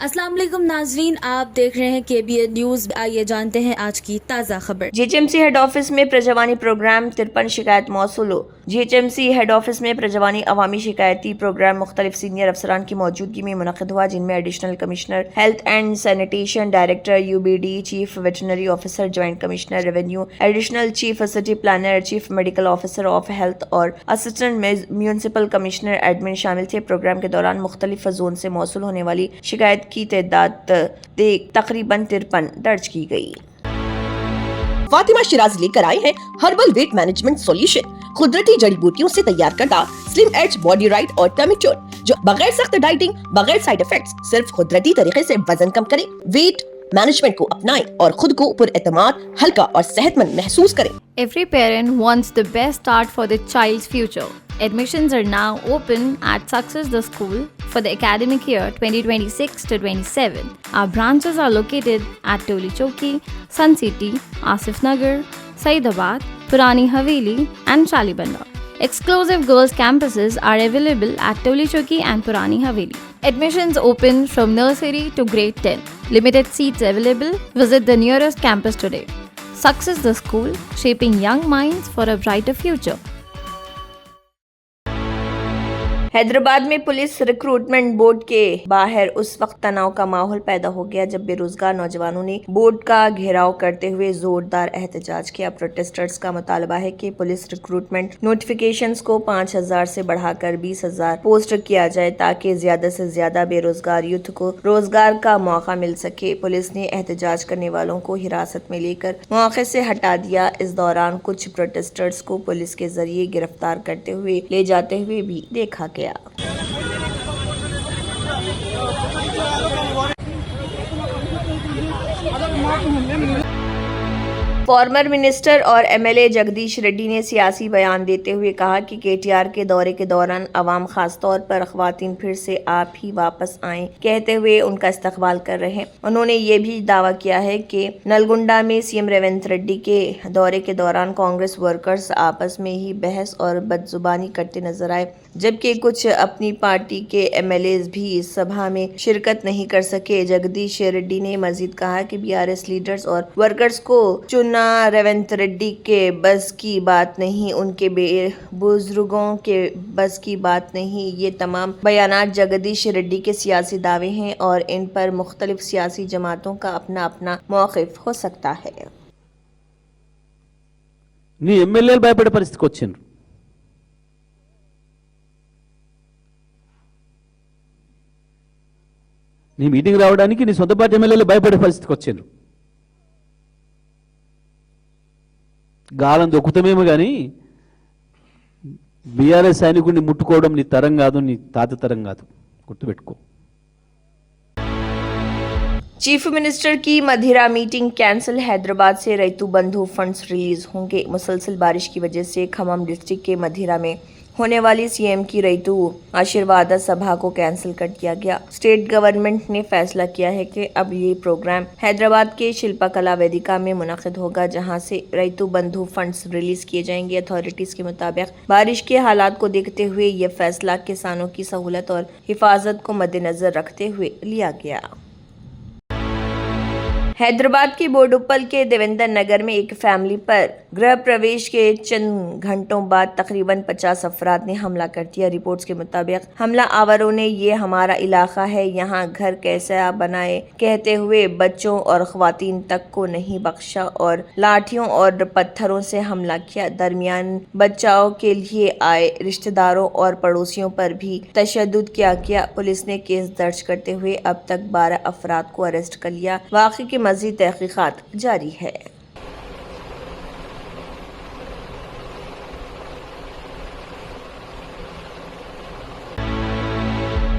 السلام علیکم ناظرین، آپ دیکھ رہے ہیں KBN نیوز۔ آئیے جانتے ہیں آج کی تازہ خبر۔ GHMC ہیڈ آفس میں پرجوانی پروگرام 53 شکایت موصول۔ GHMC ہیڈ آفس میں پرجوانی عوامی شکایتی پروگرام مختلف سینئر افسران کی موجودگی میں منعقد ہوا، جن میں additional commissioner health and sanitation, director UBD، chief veterinary officer, joint commissioner revenue, additional chief city planner, chief medical officer of health اور اسسٹنٹ میونسپل کمشنر ایڈمن شامل تھے۔ پروگرام کے دوران مختلف زون سے موصول ہونے والی شکایت کی تعداد تقریباً 53 درج کی گئی۔ فاطمہ شیراز لے کر آئے ہیں ہربل ویٹ مینجمنٹ سولوشن، قدرتی جڑی بوٹیوں سے تیار کردہ سلم ایج باڈی رائٹ اور ٹرمک ٹون، جو بغیر سخت ڈائٹنگ، بغیر سائیڈ افیکٹس، صرف قدرتی طریقے سے وزن کم کریں۔ ویٹ مینجمنٹ کو اپنائیں اور خود کو پر اعتماد، ہلکا اور صحت مند محسوس کریں۔ Every parent wants the best start for their child's future. Admissions are now open at Success the School for the academic year 2026 to 27. Our branches are located at Toli Chowki, Sun City, Asif Nagar, Saidabad, Purani Haveli and Shalibanda. Exclusive girls campuses are available at Toli Chowki and Purani Haveli. Admissions open from nursery to grade 10. Limited seats available. Visit the nearest campus today. Success the School, shaping young minds for a brighter future. Hyderabad میں police recruitment board کے باہر اس وقت تناؤ کا ماحول پیدا ہو گیا جب بے روزگار نوجوانوں نے بورڈ کا گھیراؤ کرتے ہوئے زوردار احتجاج کیا۔ پروٹیسٹرز کا مطالبہ ہے کہ پولیس ریکروٹمنٹ نوٹیفیکیشنز کو 5,000 سے بڑھا کر 20,000 پوسٹ کیا جائے تاکہ زیادہ سے زیادہ بے روزگار یوتھ کو روزگار کا موقع مل سکے۔ پولیس نے احتجاج کرنے والوں کو حراست میں لے کر موقع سے ہٹا دیا۔ اس دوران کچھ پروٹیسٹرز کو پولیس کے ذریعے گرفتار کرتے ہوئے لے جاتے ہوئے بھی دیکھا گیا۔ فارمر منسٹر اور MLA جگدیش ریڈی نے سیاسی بیان دیتے ہوئے کہا کہ KTR کے دورے کے دوران عوام خاص طور پر خواتین پھر سے آپ ہی واپس آئیں کہتے ہوئے ان کا استقبال کر رہے ہیں۔ انہوں نے یہ بھی دعویٰ کیا ہے کہ نلگنڈا میں CM ریونت ریڈی کے دورے کے دوران کانگریس ورکرز آپس میں ہی بحث اور بدزبانی کرتے نظر آئے، جبکہ کچھ اپنی پارٹی کے MLAs بھی اس سبھا میں شرکت نہیں کر سکے۔ جگدیش ریڈی نے مزید کہا کہ BRS لیڈرز اور ورکرز کو چننا ریونت ریڈی کے بس کی بات نہیں، ان کے بزرگوں کے بس کی بات نہیں۔ یہ تمام بیانات جگدیش ریڈی کے سیاسی دعوے ہیں اور ان پر مختلف سیاسی جماعتوں کا اپنا اپنا موقف ہو سکتا ہے۔ నీ ఎమ్మెల్యేలు భయపడే పరిస్థితికి వచ్చిండ్రు. నీ మీటింగ్ రావడానికి నీ సొంత పార్టీ ఎమ్మెల్యేలు భయపడే పరిస్థితికి వచ్చిండ్రు. గాలం దొక్కుతామేమో కానీ బీఆర్ఎస్ సైనికుడిని ముట్టుకోవడం నీ తరం కాదు, నీ తాత తరం కాదు, గుర్తుపెట్టుకో। چیف منسٹر کی مدھیرا میٹنگ کینسل، حیدرآباد سے ریتو بندھو فنڈز ریلیز ہوں گے۔ مسلسل بارش کی وجہ سے کھمم ڈسٹرکٹ کے مدھیرا میں ہونے والی CM کی ریتو آشیرواد سبھا کو کینسل کر دیا گیا۔ اسٹیٹ گورنمنٹ نے فیصلہ کیا ہے کہ اب یہ پروگرام حیدرآباد کے شلپا کلا ویدیکا میں منعقد ہوگا، جہاں سے ریتو بندھو فنڈز ریلیز کیے جائیں گے۔ اتھارٹیز کے مطابق بارش کے حالات کو دیکھتے ہوئے یہ فیصلہ کسانوں کی سہولت اور حفاظت کو مد نظر رکھتے ہوئے لیا گیا۔ حیدرآباد کے بوڈوپل کے دیویندر نگر میں ایک فیملی پر گرہ پرویش کے چند گھنٹوں بعد تقریباً 50 افراد نے حملہ کر دیا۔ رپورٹس کے مطابق حملہ آوروں نے یہ ہمارا علاقہ ہے، یہاں گھر کیسا بنائے کہتے ہوئے بچوں اور خواتین تک کو نہیں بخشا اور لاٹھیوں اور پتھروں سے حملہ کیا۔ درمیان بچاؤ کے لیے آئے رشتہ داروں اور پڑوسیوں پر بھی تشدد کیا گیا۔ پولیس نے کیس درج کرتے ہوئے اب تک 12 افراد کو اریسٹ کر لیا۔ واقعے کی مزید تحقیقات جاری ہے۔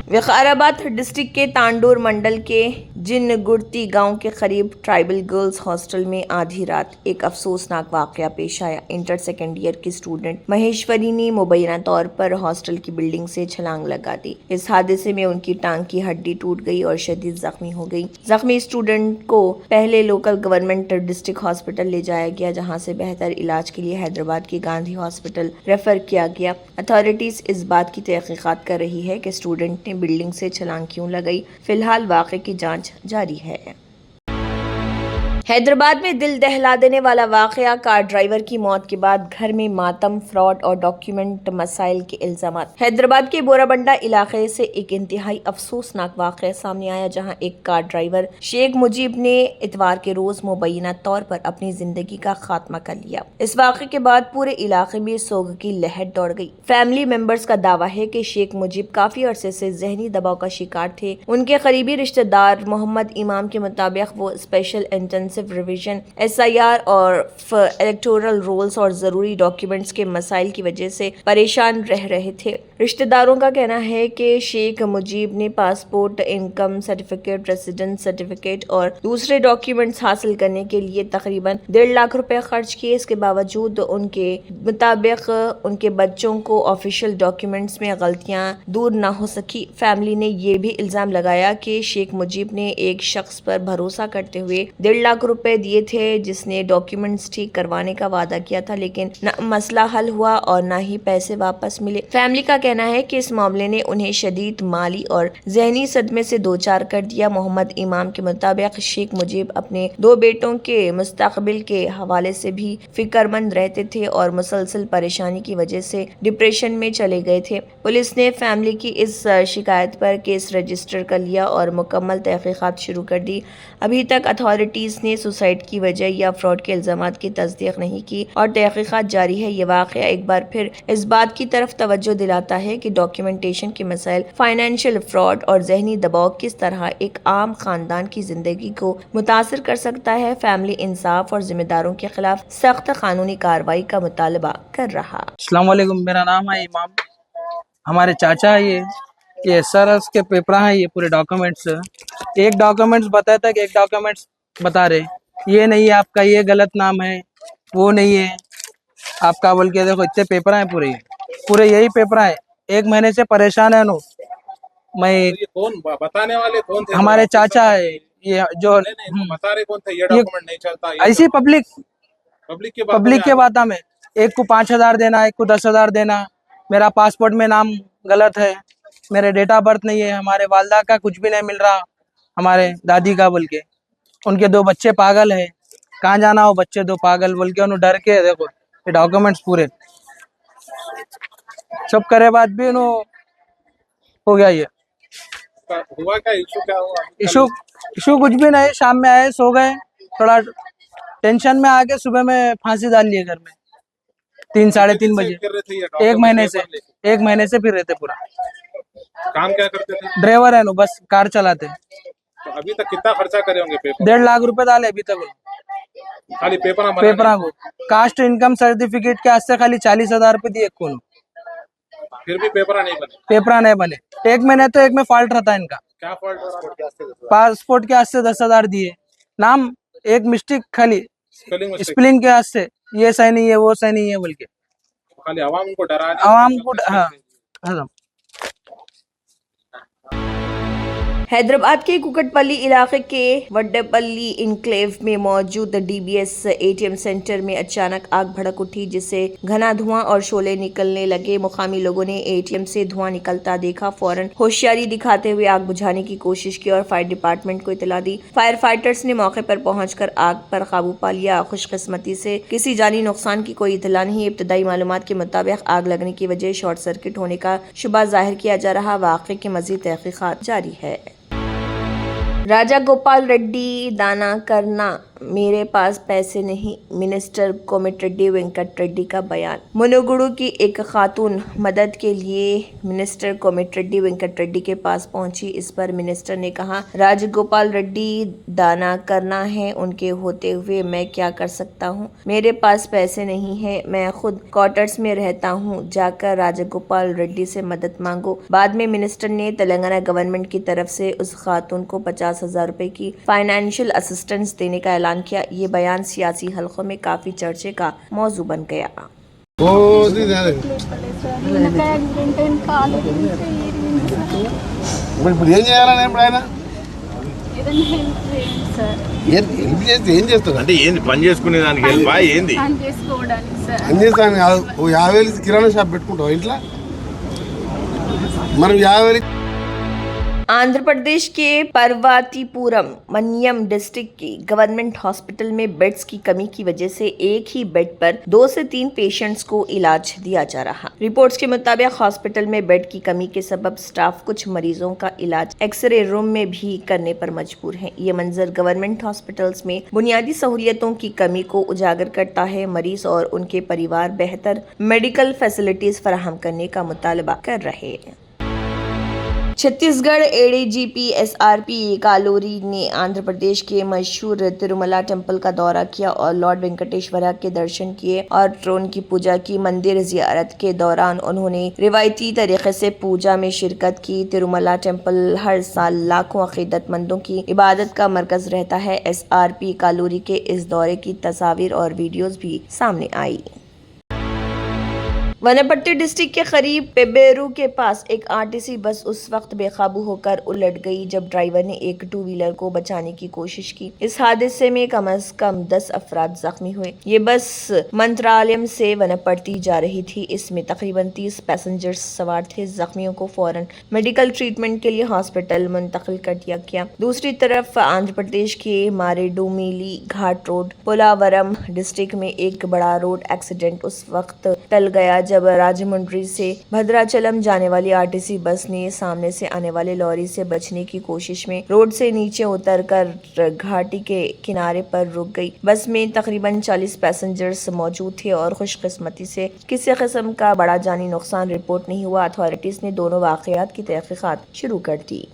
وقار آباد ڈسٹرکٹ کے تانڈور منڈل کے جن گڑتی گاؤں کے قریب ٹرائبل گرلز ہاسٹل میں آدھی رات ایک افسوسناک واقعہ پیش آیا۔ انٹر سیکنڈ ایئر کی اسٹوڈنٹ مہیشوری نے مبینہ طور پر ہاسٹل کی بلڈنگ سے چھلانگ لگا دی۔ اس حادثے میں ان کی ٹانگ کی ہڈی ٹوٹ گئی اور شدید زخمی ہو گئی۔ زخمی اسٹوڈنٹ کو پہلے لوکل گورنمنٹ ڈسٹرکٹ ہاسپٹل لے جایا گیا، جہاں سے بہتر علاج کے لیے حیدرآباد کے گاندھی ہاسپٹل ریفر کیا گیا۔ اتھارٹیز اس بات کی تحقیقات کر رہی ہے کہ اسٹوڈنٹ نے बिल्डिंग से छलांग क्यों लगाई, फिलहाल वाक़े की जांच जारी है। हैदराबाद में दिल दहला देने वाला वाकया, कार ड्राइवर की मौत के बाद घर में मातम, फ्रॉड और डॉक्यूमेंट मसाइल के इल्जामात। हैदराबाद के बोराबंडा इलाके से एक इंतहाई अफसोसनाक वाकया सामने आया, जहां एक कार ड्राइवर शेख मुजीब ने इतवार के रोज मुबैना तौर पर अपनी जिंदगी का खात्मा कर लिया। इस वाकये के बाद पूरे इलाके में सोग की लहर दौड़ गई। फैमिली मेंबर्स का दावा है कि शेख मुजीब काफी अरसे से जहनी दबाव का शिकार थे। उनके करीबी रिश्तेदार मोहम्मद इमाम के मुताबिक वो स्पेशल इंटेंसिव रिवीजन, SIR और इलेक्टोरल रोल्स और जरूरी डॉक्यूमेंट्स के मसाइल की वजह से परेशान रह रहे थे। रिश्तेदारों का कहना है कि शेख मुजीब ने passport, income certificate, residence certificate और दूसरे डॉक्यूमेंट्स हासिल करने के लिए तकरीबन 1.5 लाख रुपए खर्च किए। इसके बावजूद उनके मुताबिक उनके बच्चों को ऑफिशियल डॉक्यूमेंट्स में गलतियां दूर ना हो सकी। फैमिली ने यह भी इल्जाम लगाया कि शेख मुजीब ने एक शख्स पर भरोसा करते हुए 1.5 लाख रुपए दिए थे, जिसने डॉक्यूमेंट्स ठीक करवाने का वादा किया था, लेकिन न मसला हल हुआ और न ही पैसे वापस मिले। फैमिली का कहना है कि इस मामले ने उन्हें शदीद माली और जहनी सदमे से दो चार कर दिया। मोहम्मद इमाम के मुताबिक शेख मुजीब अपने 2 बेटों के मुस्तकबिल के हवाले से भी फिक्रमंद रहते थे और मुसलसल परेशानी की वजह से डिप्रेशन में चले गए थे। पुलिस ने फैमिली की इस शिकायत पर केस रजिस्टर कर लिया और मुकम्मल तहकीकात शुरू कर दी। अभी तक अथॉरिटीज ने सुसाइड की वजह या फ्रॉड के इल्जामात की तस्दीक नहीं की और तहकीकात जारी है। ये वाक़या एक बार फिर इस बात की तरफ तवज्जो दिलाता है कि डॉक्यूमेंटेशन के मसाइल, फाइनेंशियल फ्रॉड और जहनी दबाव किस तरह एक आम खानदान की जिंदगी को मुतासर कर सकता है। फैमिली इंसाफ और जिम्मेदारों के खिलाफ सख्त कानूनी कार्रवाई का मुतालबा कर रहा। अस्सलाम वालेकुम, मेरा नाम है इमाम। हमारे चाचा है ये SRS के पेपर हैं, ये पूरे डॉक्यूमेंट्स। एक डॉक्यूमेंट्स बताया था कि एक डॉक्यूमेंट्स बता रहे ये नहीं है आपका, ये गलत नाम है, वो नहीं है आपका बोल के। देखो इतने पेपर हैं, पूरे यही पेपर हैं। 1 महीने से परेशान है। मैं कौन बताने वाले कौन थे? हमारे चाचा है ये जो नहीं, बता रहे कौन थे? ये डॉक्यूमेंट नहीं चलता। ऐसी पब्लिक के बात में एक को 5,000 देना, एक को 10,000 देना। मेरा पासपोर्ट में नाम गलत है, मेरे डेट ऑफ बर्थ नहीं है, हमारे वालदा का कुछ भी नहीं मिल रहा, हमारे दादी का बोल के। उनके 2 बच्चे पागल है, कहाँ जाना हो बच्चे 2 पागल बोल के, उन्होंने डर के। देखो ये डॉक्यूमेंट्स पूरे सब करे बाद भी हो गया। ये हुआ क्या? इशू क्या हुआ? इशू कुछ भी नहीं। शाम में आए, सो गए, थोड़ा टेंशन में आके सुबह में फांसी डाल लिए घर में 3 साढ़े 3 बजे। 1 महीने से फिर रहते पूरा। काम क्या करते थे? ड्राइवर है, बस कार चलाते। तो अभी तक कितना खर्चा करे होंगे? पेपर 1.5 लाख रुपए डाले अभी तक खाली पेपर को। कास्ट इनकम सर्टिफिकेट के वास्ते खाली 40,000 रुपए दिए कौन, फिर भी पेपर नहीं बने। 1 महीने तो एक में फॉल्ट रहता है इनका। क्या फॉल्ट? पासपोर्ट के वास्ते 10,000 दिए, नाम एक मिस्टेक खाली स्पेलिंग के वास्ते, ये सही नहीं है, वो सही नहीं है बोल के। खाली आवाम को डरा, आवाम को। हाँ। हैदराबाद के कुकटपल्ली इलाके के वड्डेपल्ली इनक्लेव में मौजूद DBS ATM सेंटर में अचानक आग भड़क उठी, जिससे घना धुआं और शोले निकलने लगे। मुकामी लोगों ने ATM से धुआं निकलता देखा, फौरन होशियारी दिखाते हुए आग बुझाने की कोशिश की और फायर डिपार्टमेंट को इतला दी। फायर फाइटर्स ने मौके पर पहुंचकर आग पर काबू पा लिया। खुशकिस्मती से किसी जानी नुकसान की कोई इतला नहीं। इब्तदाई मालूमात के मुताबिक आग लगने की वजह शॉर्ट सर्किट होने का शुबा जाहिर किया जा रहा। वाक़े की मज़ीद तहकीकात जारी है। राजा गोपाल रेड्डी दाना करना, मेरे पास पैसे नहीं, मिनिस्टर कोमटिरेड्डी वेंकट रेड्डी का बयान। मुनुगुडु की एक खातून मदद के लिए मिनिस्टर कोमटिरेड्डी वेंकट रेड्डी के पास पहुंची। इस पर मिनिस्टर ने कहा, राजगोपाल रेड्डी दाना करना है, उनके होते हुए मैं क्या कर सकता हूं? मेरे पास पैसे नहीं है, मैं खुद क्वार्टर्स में रहता हूं, जाकर राजगोपाल रेड्डी से मदद मांगो। बाद में मिनिस्टर ने तेलंगाना गवर्नमेंट की तरफ से उस खातून को 50,000 रुपए की फाइनेंशियल असिस्टेंस देने का ऐलान किया। ये बयान सियासी हलकों में काफी चर्चे का मौजू बन गया। ఇప్పుడు ఏం చేయాలని ఇప్పుడు ఆయన హెల్ప్ చేస్తే ఏం చేస్తాడు? అంటే ఏంది పని చేసుకునే దానికి హెల్పా ఏంది? పని చేస్తాను కాదు, ఓ 50,000 కిరాణా షాప్ పెట్టుకుంటావు ఇంట్లో. మనం 50,000 आंध्र प्रदेश के पर्वतीपुरम मन्यम डिस्ट्रिक्ट की गवर्नमेंट हॉस्पिटल में बेड्स की कमी की वजह से एक ही बेड पर 2 से 3 पेशेंट्स को इलाज दिया जा रहा। रिपोर्ट्स के मुताबिक हॉस्पिटल में बेड की कमी के सबब स्टाफ कुछ मरीजों का इलाज एक्सरे रूम में भी करने पर मजबूर है। ये मंजर गवर्नमेंट हॉस्पिटल्स में बुनियादी सहूलियतों की कमी को उजागर करता है। मरीज और उनके परिवार बेहतर मेडिकल फैसिलिटीज फराहम करने का मुतालबा कर रहे हैं। छत्तीसगढ़ एडीजीपी एसआरपी कालोरी ने आंध्र प्रदेश के मशहूर तिरुमला टेम्पल का दौरा किया और लॉर्ड वेंकटेश्वरा के दर्शन किए और उनकी पूजा की। मंदिर जियारत के दौरान उन्होंने रिवायती तरीके से पूजा में शिरकत की। तिरुमला टेम्पल हर साल लाखों अकीदतमंदों की इबादत का मरकज रहता है। एसआरपी कालोरी के इस दौरे की तस्वीर और वीडियोज भी सामने आई। वनपट्टी डिस्ट्रिक्ट के करीब पेबेरू के पास एक आरटीसी बस उस वक्त बेकाबू होकर उलट गई जब ड्राइवर ने एक 2 व्हीलर को बचाने की कोशिश की। इस हादसे में कम से कम 10 अफराद जख्मी हुए। ये बस मंत्रालयम से वनपट्टी जा रही थी। इसमें तकरीबन 30 पैसेंजर्स सवार थे। जख्मियों को फौरन मेडिकल ट्रीटमेंट के लिए हॉस्पिटल मुंतकिल कर दिया गया। दूसरी तरफ आंध्र प्रदेश के मारेडुमिली घाट रोड पोलावरम डिस्ट्रिक्ट में एक बड़ा रोड एक्सीडेंट उस वक्त टल गया जब राजमुंड्री से भद्राचलम जाने वाली आरटीसी बस ने सामने से आने वाले लॉरी से बचने की कोशिश में रोड से नीचे उतरकर घाटी के किनारे पर रुक गई। बस में तकरीबन 40 पैसेंजर्स मौजूद थे और खुशकिस्मती से किसी किस्म का बड़ा जानी नुकसान रिपोर्ट नहीं हुआ। अथॉरिटीज ने दोनों वाकयात की तहकीकात शुरू कर दी।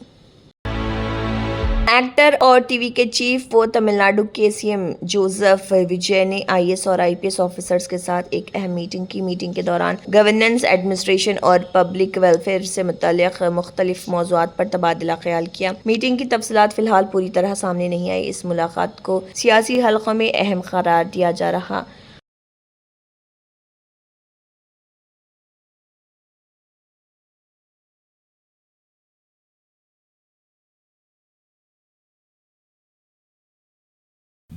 एक्टर और टीवी के चीफ वो तमिलनाडु के सीएम जोसेफ विजय ने आईएएस और आईपीएस ऑफिसर्स के साथ एक अहम मीटिंग के दौरान गवर्नेंस, एडमिनिस्ट्रेशन और पब्लिक वेलफेयर से मुतल्लिक मुख्तलिफ मौज़ूआत पर तबादला ख्याल किया। मीटिंग की तफसीलात फिलहाल पूरी तरह सामने नहीं आई। इस मुलाकात को सियासी हलकों में अहम करार दिया जा रहा।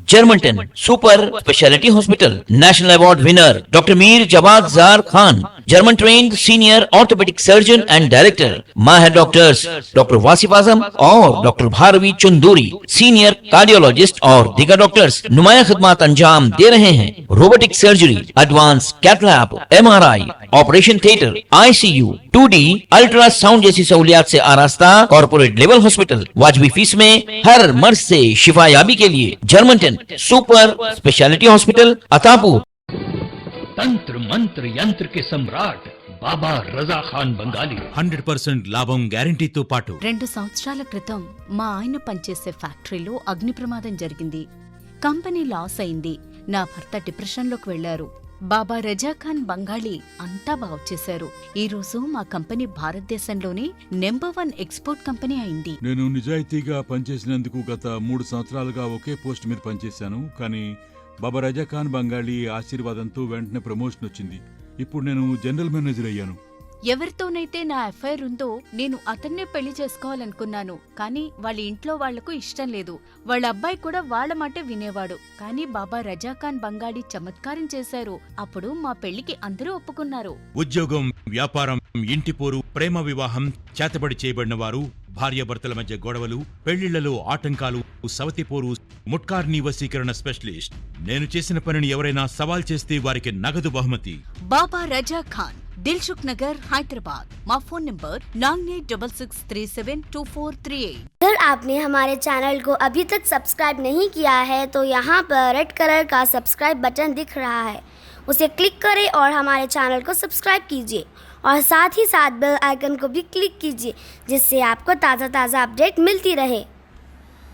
Germantown super speciality hospital national award winner doctor Mir Jawad Jar Khan, German trained senior orthopedic surgeon and director, माहिर डॉक्टर्स डॉक्टर वासिफ आजम और doctor Bharvi Chanduri, senior cardiologist और दीगर डॉक्टर्स नुमाया खिदमत अंजाम दे रहे हैं। Robotic surgery, advance cath lab, MRI, operation theatre, ICU, 2D ultrasound जैसी सहूलियात से आरास्ता कॉर्पोरेट लेवल हॉस्पिटल। वाजबी फीस में हर मर्ज से शिफायाबी के लिए Germanton super speciality hospital Attapur. तंत्र मंत्र यंत्र के सम्राट బాబా రజా ఖాన్ బంగాలి 100% లాభం గ్యారెంటీతో పాటు 2 సంవత్సరాల క్రితం మా ఆయన పనిచేసే ఫ్యాక్టరీలో అగ్ని ప్రమాదం జరిగింది. కంపెనీ లాస్ అయింది. నా భర్త డిప్రెషన్లోకి వెళ్లారు. బాబా రజా ఖాన్ బంగాళీ అంతా బాగుచేశారు. ఈ రోజు మా కంపెనీ భారతదేశంలోనే నెంబర్ 1 ఎక్స్పోర్ట్ కంపెనీ అయింది. నేను నిజాయితీగా పనిచేసినందుకు గత 3 సంవత్సరాలుగా ఒకే పోస్ట్ మీద పనిచేశాను. కానీ బాబా రజా ఖాన్ బంగాళీ ఆశీర్వాదంతో వెంటనే ప్రమోషన్ వచ్చింది. ఇప్పుడు నేను జనరల్ మేనేజర్ అయ్యాను. ఎవరితోనైతే నా అఫైర్ ఉందో నేను అతన్నే పెళ్లి చేసుకోవాలనుకున్నాను. కానీ వాళ్ళ ఇంట్లో వాళ్లకు ఇష్టం లేదు. వాళ్ళ అబ్బాయి కూడా వాళ్ళ మాట వినేవాడు. కానీ బాబా రజా ఖాన్ బంగాళీ చమత్కారం చేశారు. అప్పుడు మా పెళ్లికి అందరూ ఒప్పుకున్నారు. ఉద్యోగం, వ్యాపారం, ఇంటి పోరు, ప్రేమ వివాహం, చేతబడి చేయబడిన వారు, భార్యాభర్తల మధ్య గొడవలు, పెళ్లిళ్లలో ఆటంకాలు, సవతిపోరు, ముట్కార్నీ వశీకరణ స్పెషలిస్ట్. నేను చేసిన పనిని ఎవరైనా సవాల్ చేస్తే వారికి నగదు బహుమతి. బాబా రజా ఖాన్, दिलसुख नगर, हैदराबाद। माँ फोन नंबर 9866372438। अगर आपने हमारे चैनल को अभी तक सब्सक्राइब नहीं किया है तो यहाँ पर रेड कलर का सब्सक्राइब बटन दिख रहा है, उसे क्लिक करें और हमारे चैनल को सब्सक्राइब कीजिए और साथ ही साथ बेल आइकन को भी क्लिक कीजिए जिससे आपको ताज़ा अपडेट मिलती रहे।